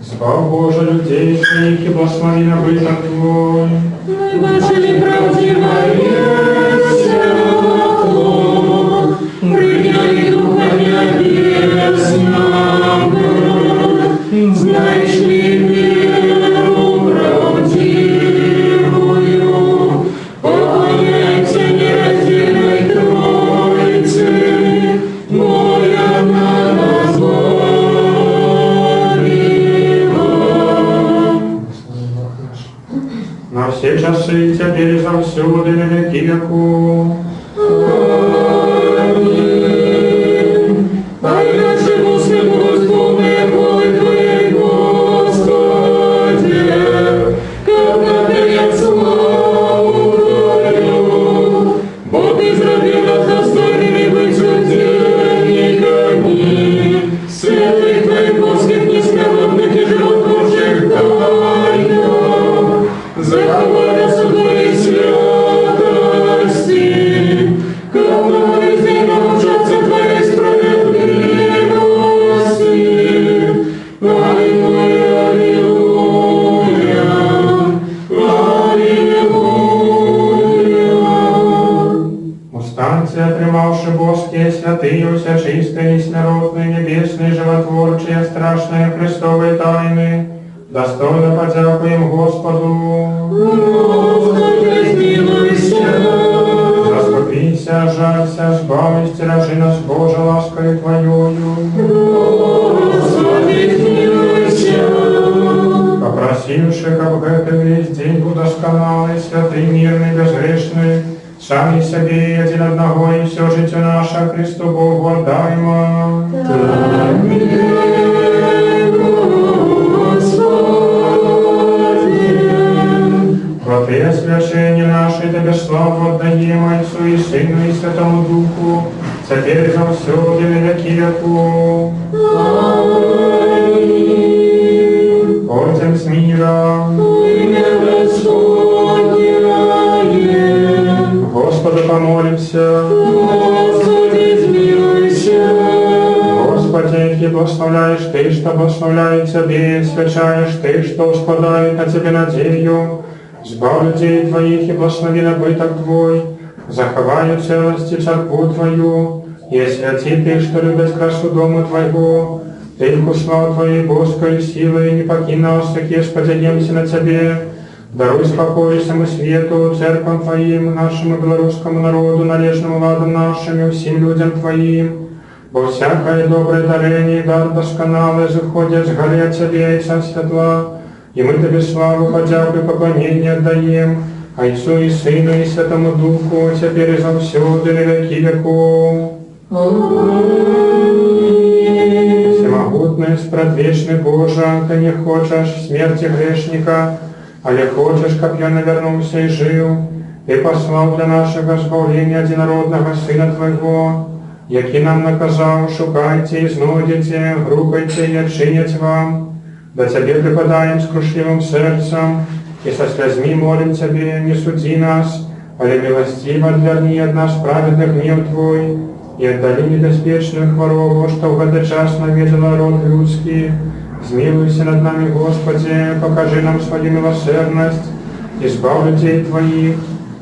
Избав Боже людей своих и благослови на бытом Твой. Наибольшими правдивое свято, приняли Духа Небесного, знаешь ли веру правдивую, поклоняйся нераздельной Троице, моя на нас На все часы теперь и завсюду и на веки веков. Аминь. Дай нашему Господу мой Твой, Господи, как наперед славу Твою, Бог из Богородице, примавши боские святые, вся чистые, смиротные, небесные, животворчие, страшные Христовые тайны, достойно подякуем Господу. Господи, смилуйся. Заступися, жалься, сбавись, стиражи нас, Боже, ласкою Твоею. Господи, смилуйся. Попросивших об этом весь день удосконалый, святый, мирный, безгрешный, сами себе и один одного, и все житие наше Христу Богу отдаймо. Вот и освящение наше, Тебе славу отдаем Отцу и Сыну и Святому Духу, теперь за все, и на веки веков. Пойдем с миром. Господу помолимся. Господи, смилуйся. Господи, и благословляешь Ты, что благословляет Тебе, свячаешь Ты, что спадает на Тебе надею. Сбав людей Твоих и благослови набыток Твой, заховай целости церкву Твою, и святи Ты, что любят красу дому Твоего. Ты в славу Твоей боской силой не покинь нас, таки сподадимся на Тебе. Даруй спокой всему свету, церквам Твоим, нашему белорусскому народу, належному ладом нашим и всем людям Твоим. Бо всякое доброе дарение, дар досконалый, заходит с горы от Тебе и со светла. И мы Тебе славу, подяку и поклонение отдаем, Отцу и Сыну и Святому Духу, теперь и за всюду, и на веки веков. Всемогутный, спредвечный Боже, Ты не хочешь смерти грешника, але хочешь, как я навернулся и жил. Ты послал для нашего избавления единородного Сына Твоего, який нам наказал: шукайте и знойдете, грукайте и отчинять вам. Да Тебе преподаем с крушливым сердцем, и со слезьми молим Тебе, не суди нас, але милостиво отверни от нас праведных гнев Твой, и отдали небеспечную хворобу, что в этот час наведал народ людский. Смилуйся над нами, Господи, покажи нам свою милосердность, избав людей Твоих,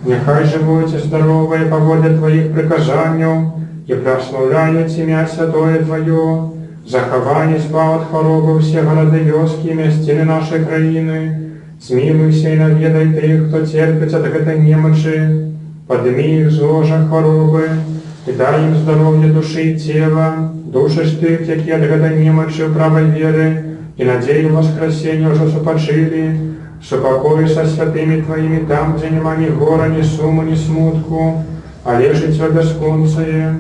нехай живут и здоровые по воле Твоих приказанию, и прославляют Имя Святое Твое. Заховай, избав от хворобы все города вёски и местины нашей краины. Смилуйся и наведай тых, кто терпит от этой немочи. Подними их с ложа хворобы, и дай им здоровье души и тела. Души ж тых, які от этой немочи правой веры, и надею воскресения уже супочили, супокой со святыми Твоими там, где нема ни гора, ни суму, ни смутку, а лежите бесконцее.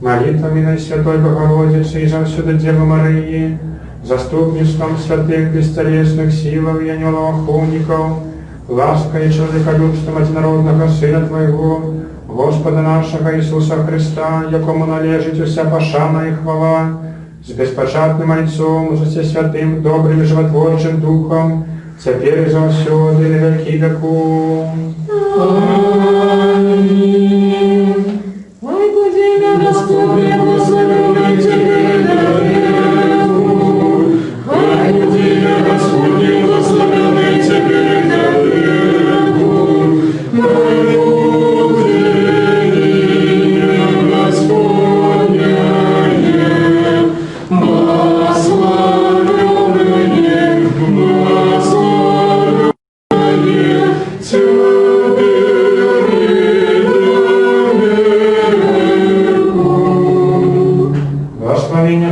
Молитвами на Святой Богородицы и за всюду Девы Марии, заступничеством святых бестелесных силов и ангелов-охотников, лаской и человеколюбством одинородного Сына Твоего, Господа нашего Иисуса Христа, якому належит вся пошана и хвала, с беспочатным Отцом, за все святым, добрым и животворчим Духом, теперь и за все, и на веки веков. Господи, благослови Тебе на веку. Господи, благослови Тебе на веку.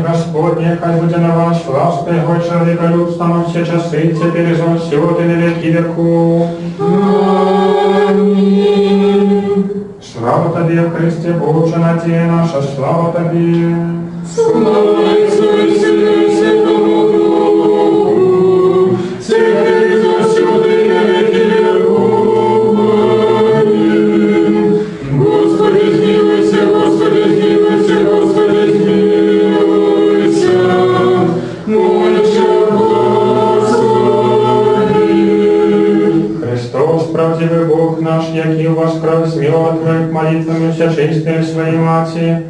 Господне, хай буде на вас ласка Його человеколюбством во все часы, теперь и за всюду, и на веки веков. Слава Тебе, Христе Боже, надея наша, слава Тебе. Слава Отцу и Сыну и Святому Духу, теперь и за всюду, и на веки веков. Аминь. Господи, смилуйся, Господи, смилуйся, Господи, смилуйся. Христос, правдивый Бог наш, який воскрес с мертвых молитвами всечистые Своей Мати,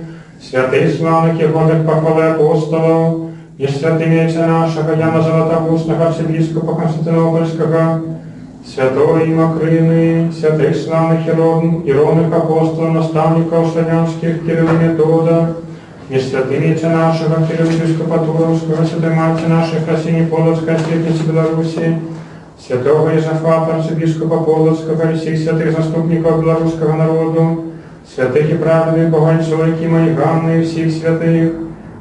святых славных и годных похвалы апостолов, и святыми Отца нашего Яна Златоустного, архиепископа Константинопольского, святої Макрини, святих славних іронних апостолів, наставників славянських Кирила і Метода, і святиниця нашого Кирила єпископа Туровського, святої матці нашої Храсині Полоцької, святниці Білорусі, святого Єжафата, арцебіскопа Полоцького, і всіх святих заступників білоруського народу, святих і праведних Богонців, Якима і Ганни, і всіх святих,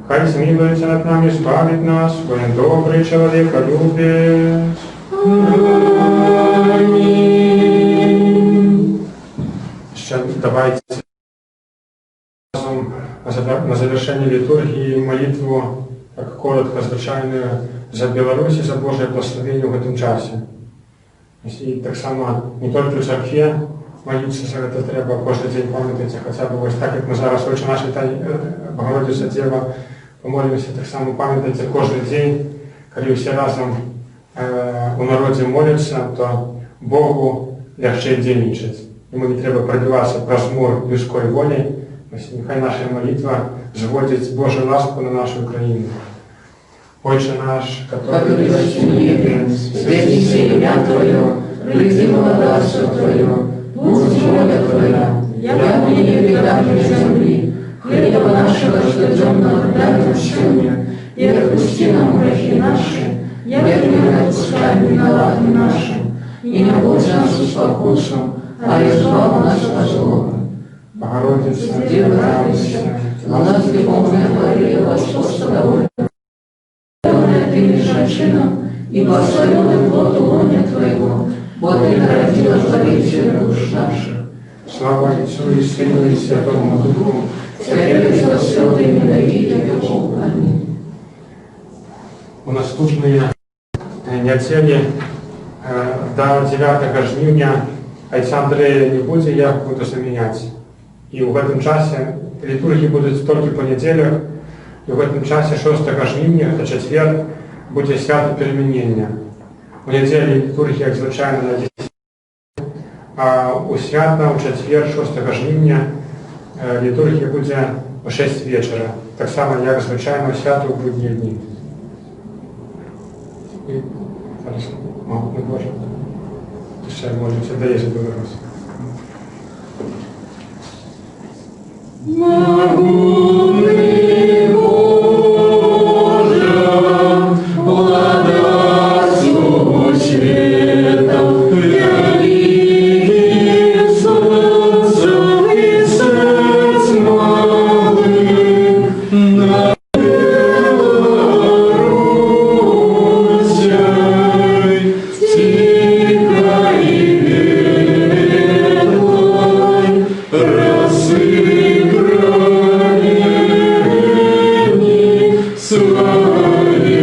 хай змилується над нами, збавить нас, бо він добрий чоловіка любить. Ще давайте на завершение литургии молитву, так коротко, звичайную, за Беларусь и за Божие благословение в этом часе. И так само не только в церкве молиться за это треба, кожен день пам'ятати, хоча б ось так, як ми зараз Отче наш, Богородиця Дєва, помолимося, так само пам'ятати кожен день, коли всі разом у народі моляться, то Богу легче дійничать. Йому не треба продаватися в розмор людської волі. Нехай наша молитва зводить Божу ласку на нашу Україну. Отче наш, который на небе, светится имя Твое, приди царство Твое, будь воля Твоя, як на небе, так и на земле. Хлеба нашего ежедневного дай нам сегодня, и отпусти нам грехи наши, як мы отпускаем виноватым нашим, и не вводь нас в спокусу, а избавь нас от злого. Богородица, Дева, радуйся, благодати полная Мария, Господь с тобой, благословенная ты между женщинами, и благословенный плод лона Твоего, бо Ты народила Избавителя душ наших. Слава Отцу и Сыну и Святому Духу, теперь и во святые на веки веков. Аминь. У наступные недели до 9 жнивня отца Андрея не будет, я буду заменять. И в этом часе литургии будут только по неделях, и в этом часе 6 жнивня, это четверг, будет свято переменення. У неделю литургия звичайно на 10, а у свята, у четверг, 6 жнивня, литургия буде о 6 вечора. Так само, як звичайно свято у будні дні. І зараз, ми можемо. Ще молимося, де є Білорусь. Могутный Боже, владыцу светов, великих солнцев и сердц малых, на Белоруссей, тихой и ветлой, своей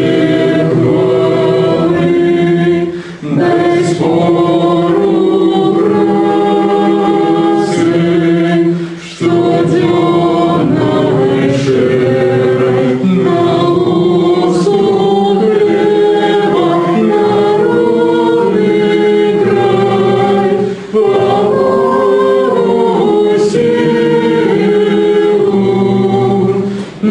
крови, дай спору братцы, что дённой шерой на лузу хлеба народный край попросил и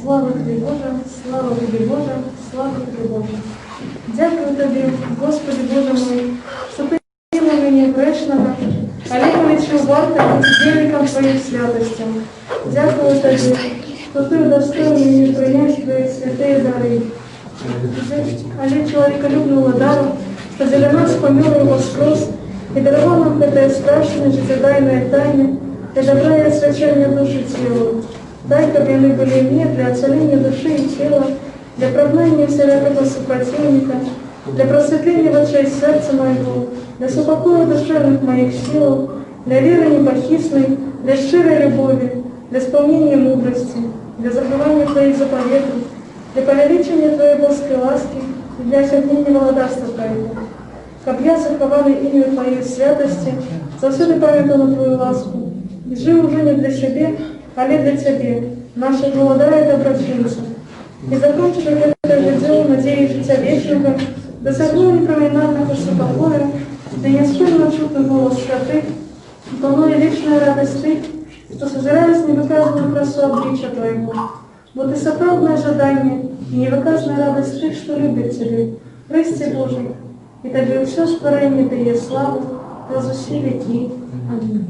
Слава Тобі, Боже, слава Тобі, Боже, слава Тобі, Боже. Дякую Тобі, Господи Боже мой, що Ти мило мені грешного, але полічив варто бути дільником Твоїх святостей. Дякую Тобі, що Ти удостоїв мені прийняти Твої святые дары. Але человеколюбного дару, что для нас помил Его скрозь, і дарував нам те страшне, життєдайне тайне, для добра і освячення душі тіла. Дай, щоб вони були мне для оцеления души и тела, для прогнания всякого супротивника, для просветления в очей сердца моего, для супокоя душевных моих сил, для веры непохисной, для щирой любови, для исполнения мудрости, для забывания Твоих заповедей, для повеличения Твоей божеской ласки и для осягнения володарства Твоего. Как я, захованный имя Твоей святости, завсюду памятую на Твою ласку, и жил уже не для себя, але для Тебе, наша голодая доброчинця. І закончивши это же дело, надеюсь життя вечного, досягну непроминального супокоя, де неоспорно чутный голос святых, полнуя вечная радость Ты, что созираясь невыказанную красу обличия Твоего, вот и сопроводное ожидание и невыказанная радость Ты, что любит Тебе, Христе Божий, и Тебе все створение Ты есть славу, воз уси веки. Аминь.